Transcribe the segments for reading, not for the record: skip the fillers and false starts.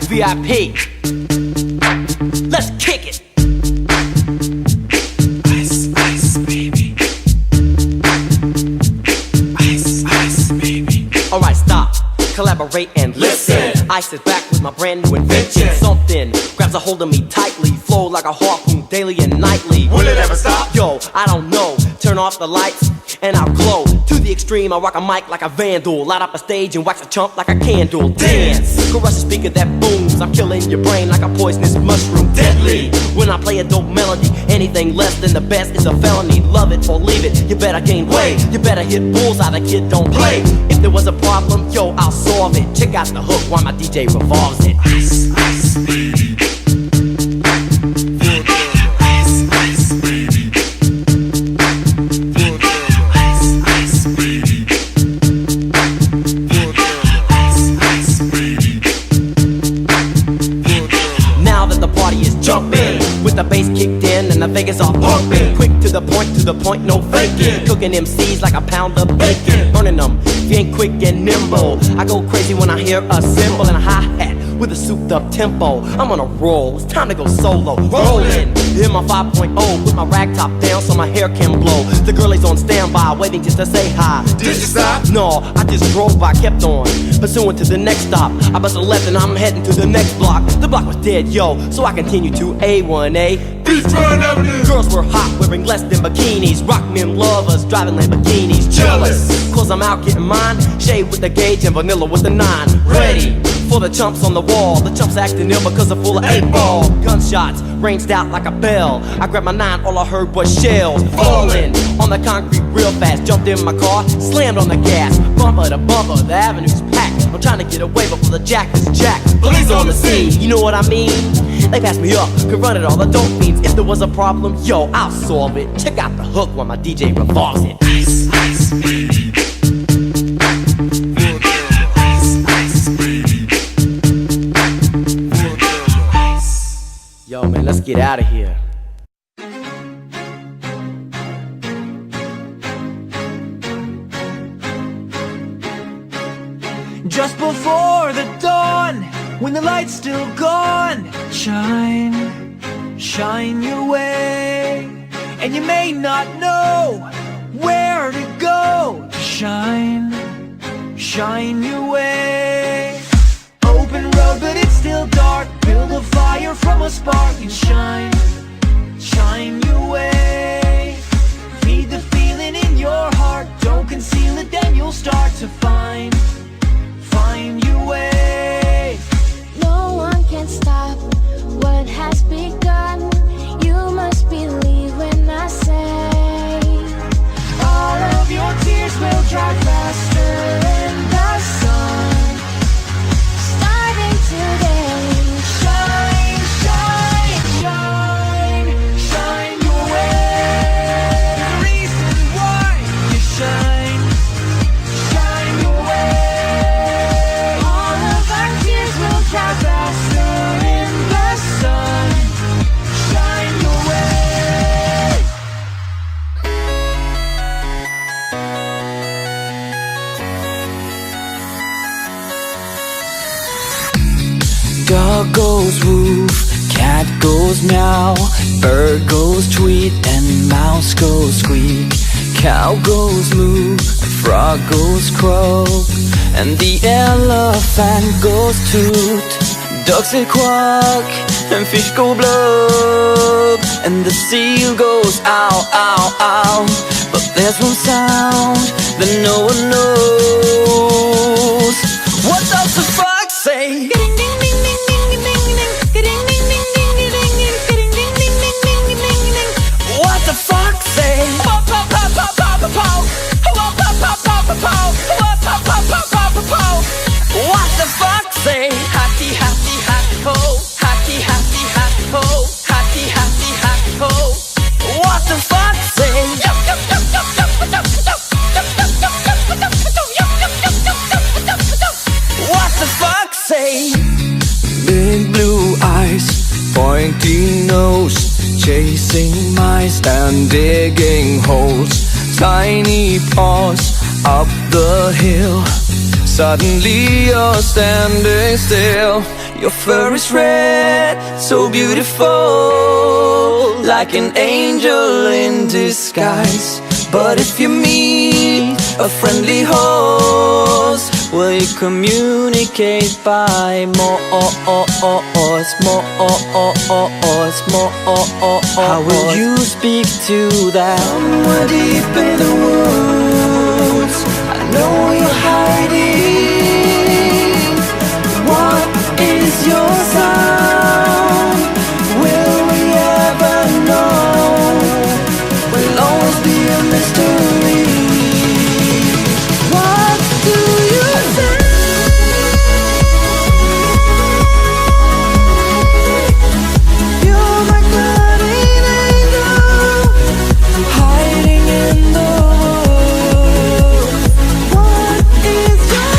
VIP. Let's kick it. Ice, ice, baby. Ice, ice, baby. Alright, stop, collaborate and listen. Ice is back with my brand new invention. Something grabs a hold of me tightly, flow like a harpoon daily and nightly. Will it ever stop? Yo, I don't know. Turn off the lights and I'll glow. To the extreme, I rock a mic like a vandal. Light up a stage and wax a chump like a candle. Dance, crush a speaker that booms. I'm killing your brain like a poisonous mushroom. Deadly, when I play a dope melody. Anything less than the best is a felony. Love it or leave it, you better gain weight. You better hit bullseye, the kid don't play. If there was a problem, yo, I'll solve it. Check out the hook while my DJ revolves it. Ice, ice, baby. Ice, ice, baby. Ice, ice, baby. Ice, ice, baby. Now that the party is jumping, with the bass kicked in and the Vegas all pumping. Quick to the point, no faking. Cooking MCs like a pound of bacon. Burning them, if you ain't quick and nimble. I go crazy when I hear a cymbal and a hi-hat with a souped up tempo. I'm on a roll, it's time to go solo. Rolling, in my 5.0, put my rag top down so my hair can blow. The girl is on standby, waiting just to say hi. Did you stop? No, I just drove by, kept on pursuing to the next stop. I bust a left and I'm heading to the next block. The block was dead, yo, so I continued to A1A. Beachfront Avenue. Girls were hot, wearing less than bikinis. Rock men lovers, driving Lamborghinis. Jealous, cause I'm out getting mine. Shade with the gauge and vanilla with the 9. Ready for the chumps on the wall. The chumps acting ill because they're full of 8-ball. Gunshots ranged out like a bell. I grabbed my 9, all I heard was shells falling on the concrete real fast. Jumped in my car, slammed on the gas. Bumper to bumper, the avenue's packed. I'm trying to get away before the jack is jacked. Police on the scene, you know what I mean? They passed me up, could run it all, the dope fiends. If there was a problem, yo, I'll solve it. Check out the hook while my DJ revolves it. Ice, ice, baby. Ice, ice, baby. Ice. Yo, man, let's get out of here. Just before the dawn, when the light's still gone, shine, shine your way. And you may not know where to go to shine, shine your way. Open road, but it's still dark. Build a fire from a spark and shine, shine your way. Feed the feeling in your heart. Don't conceal it, then you'll start to find your way. No one can stop what has begun. You must believe when I say all of your tears will dry faster in the sun. Starting today, shine, shine, shine, shine your way. The reason why you shine, shine your way. All of our tears will dry faster in the sun. Shine your way. Dog goes woof, cat goes meow, bird goes tweet, and mouse goes squeak. Cow goes moo, frog goes croak, and the elephant goes toot. Ducks say quack, and fish go blub, and the seal goes ow, ow, ow. But there's one sound that no one knows. What does the fox say? What the fox say? What the fox say? Happy, happy, happy ho. Happy, happy, happy ho. Happy, happy, happy ho. What the fox say? What the fox say? Big blue eyes, pointy nose, chasing mice and digging holes. Tiny paws up the hill. Suddenly you're standing still. Your fur is red, so beautiful, like an angel in disguise. But if you meet a friendly host, will you communicate by more? How will you speak to that? Somewhere deep in the woods, I know you're hiding. What is your sound? Will we ever know? Will always be a mystery. What do you say? You're my guardian angel, hiding in the woods. What is your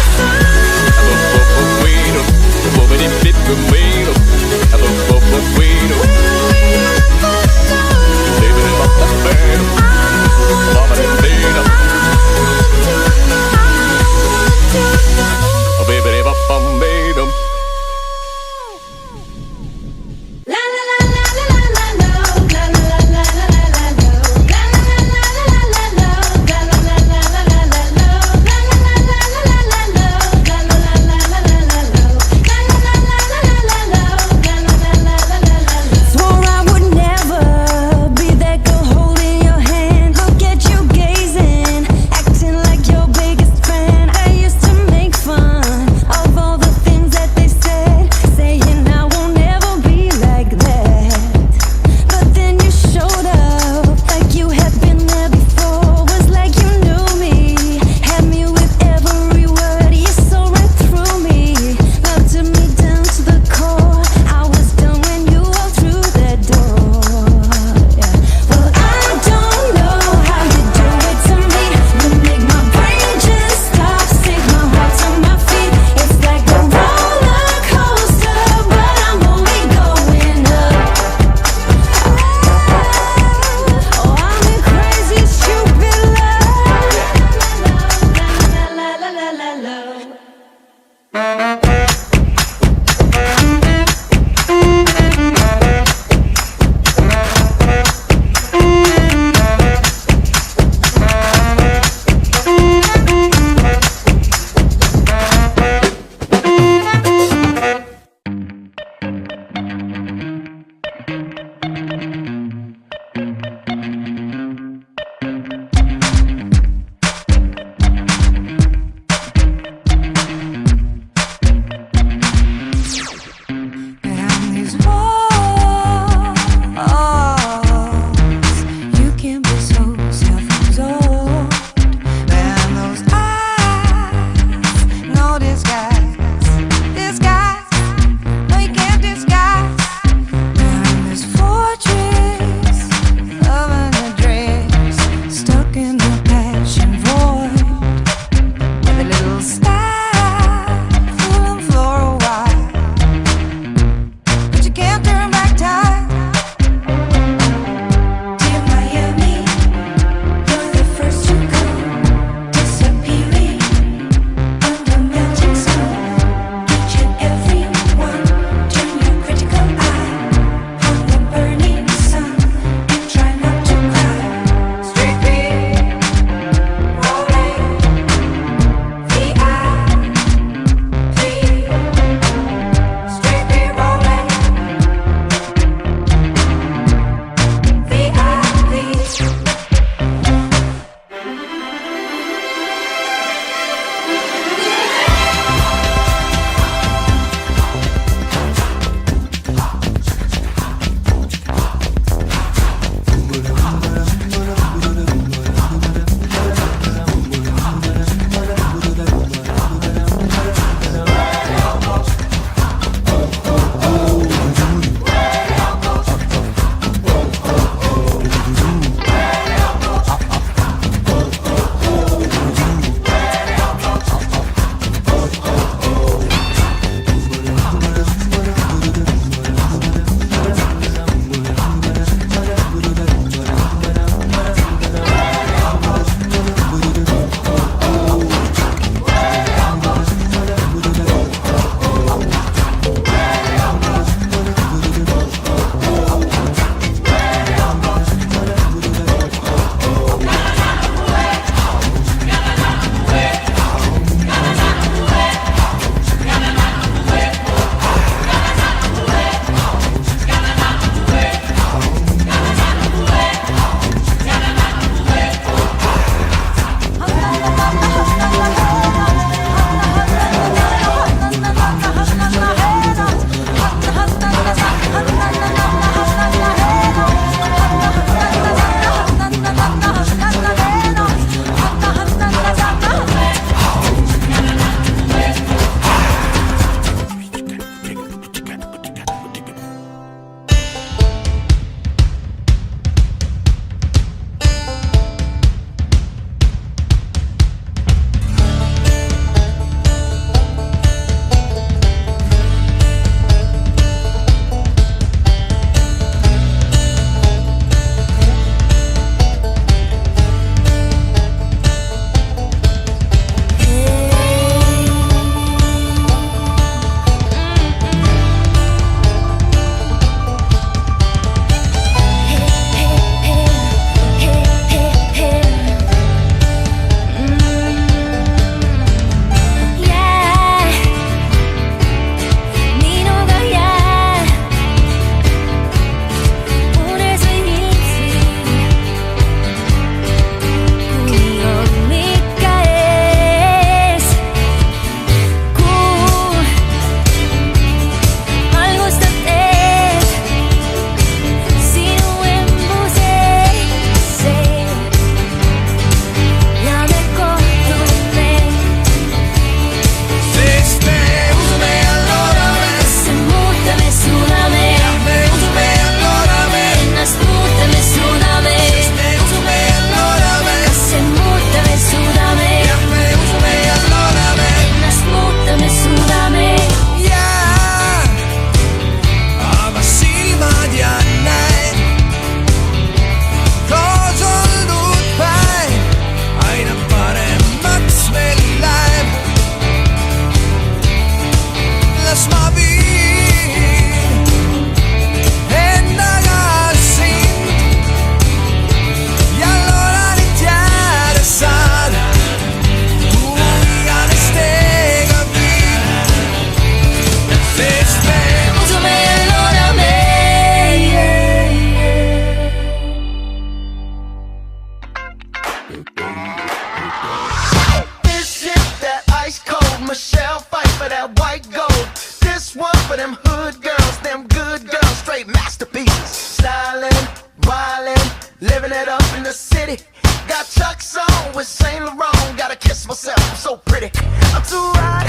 for them hood girls, them good girls, straight masterpieces. Stylin', wildin', living it up in the city. Got Chuck's on with Saint Laurent. Gotta kiss myself, I'm so pretty. I'm too hot.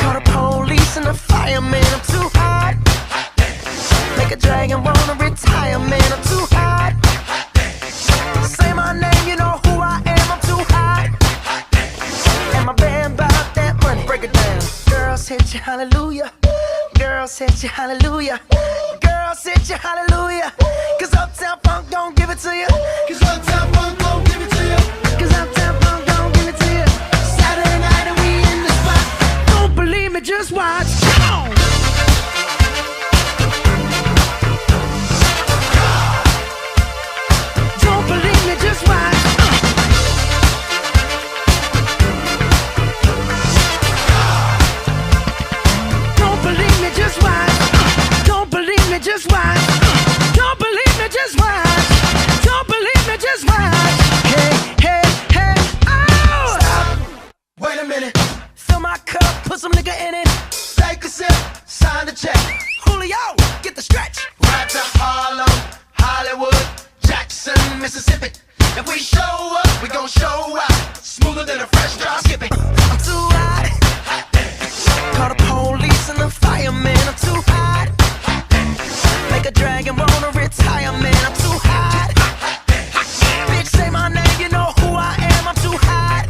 Call the police and the fireman. I'm too hot. Make a dragon wanna retire, man. I'm too hot. Say my name, you know who I am. I'm too hot. And my band bought that money. Break it down. Girls hit you, hallelujah. Girls hit you, hallelujah. Girls hit you, hallelujah. Cause Uptown Funk don't give it to you. Cause Uptown Funk don't give it to you. Cause Uptown Funk don't give it to you. Saturday night and we in the spot. Don't believe me, just watch. Don't believe me, just watch. Don't believe me, just watch. Don't believe me, just watch. Don't believe me, just watch. Don't believe me, just watch. Hey, hey, hey, oh! Stop. Wait a minute. Fill my cup, put some nigga in it. Take a sip, sign the check. Julio, get the stretch. Right to Harlem, Hollywood, Jackson, Mississippi. If we show up, we gon' show out. Smoother than a fresh drop skipping. I'm too hot. Call the police and the fireman. I'm too hot. Make a dragon wanna retire, man. I'm too hot. Bitch, say my name, you know who I am. I'm too hot.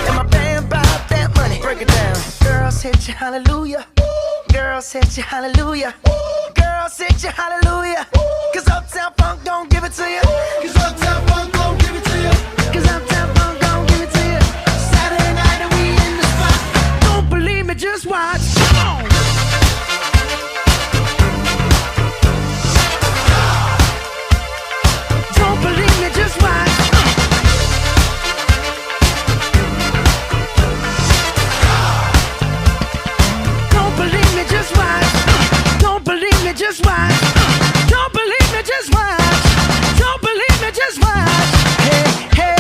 And my band bought that money. Break it down. Girls hit you, hallelujah. Girls hit you, hallelujah. Girls hit you, hallelujah. Cause Uptown Funk don't give it to you. Cause Uptown Funk don't give it to you. Cause Uptown Funk don't give it to you. Saturday night and we in the spot. Don't believe me, just watch. Don't believe me, just watch. Don't believe me, just watch. Don't believe me, just watch. Don't believe me, just watch. Don't believe me, just watch. Hey, hey.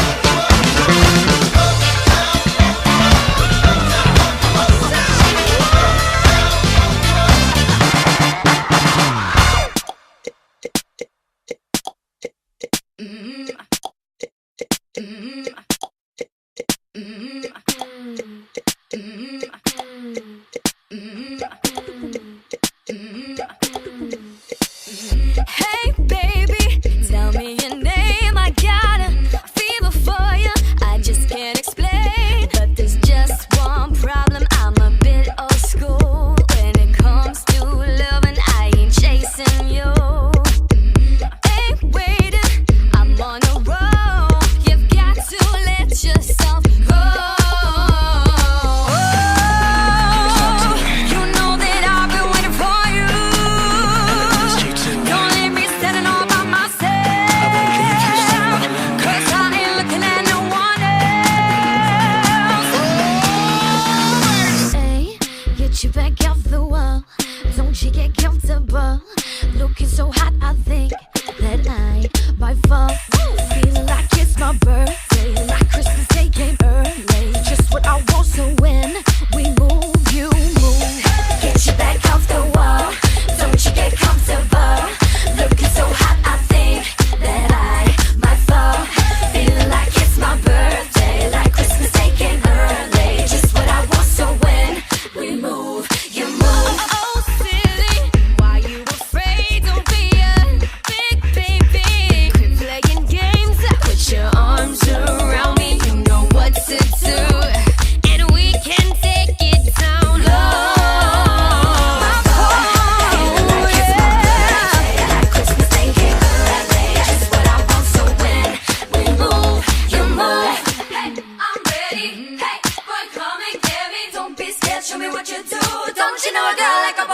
Hey baby, tell me your name. I got a fever for you. I just can't explain, but there's just one problem. I'm a bit old school when it comes to loving. I ain't chasing you. Ain't waiting, I'm on a roll. You've got to let yourself go. You know that I've been waiting for you. Don't leave me standing all by myself. Cause I ain't looking at no one else. Hey, get you back off the wall. Don't you get comfortable. Looking so hot, I think that I might fall. Feeling like it's my birthday, like Christmas Day came early. Just what I want, so when we move, you move. Get you back off the wall. Don't you get comfortable. Looking so hot, I think that I might fall. Feeling like it's my birthday, like Christmas Day came early. Just what I want, so when we move, you move. Oh, silly, why you afraid? Don't be a big baby. Quit playing games, put your arms around me. You know what to do, and we can take it down low. My phone, yeah. Like Christmas Day came early. Just what I want, so when we move, you move. Hey, I'm ready. Hey, boy, come and get me. Don't be scared, show me what you do. Don't you know a girl like a boy?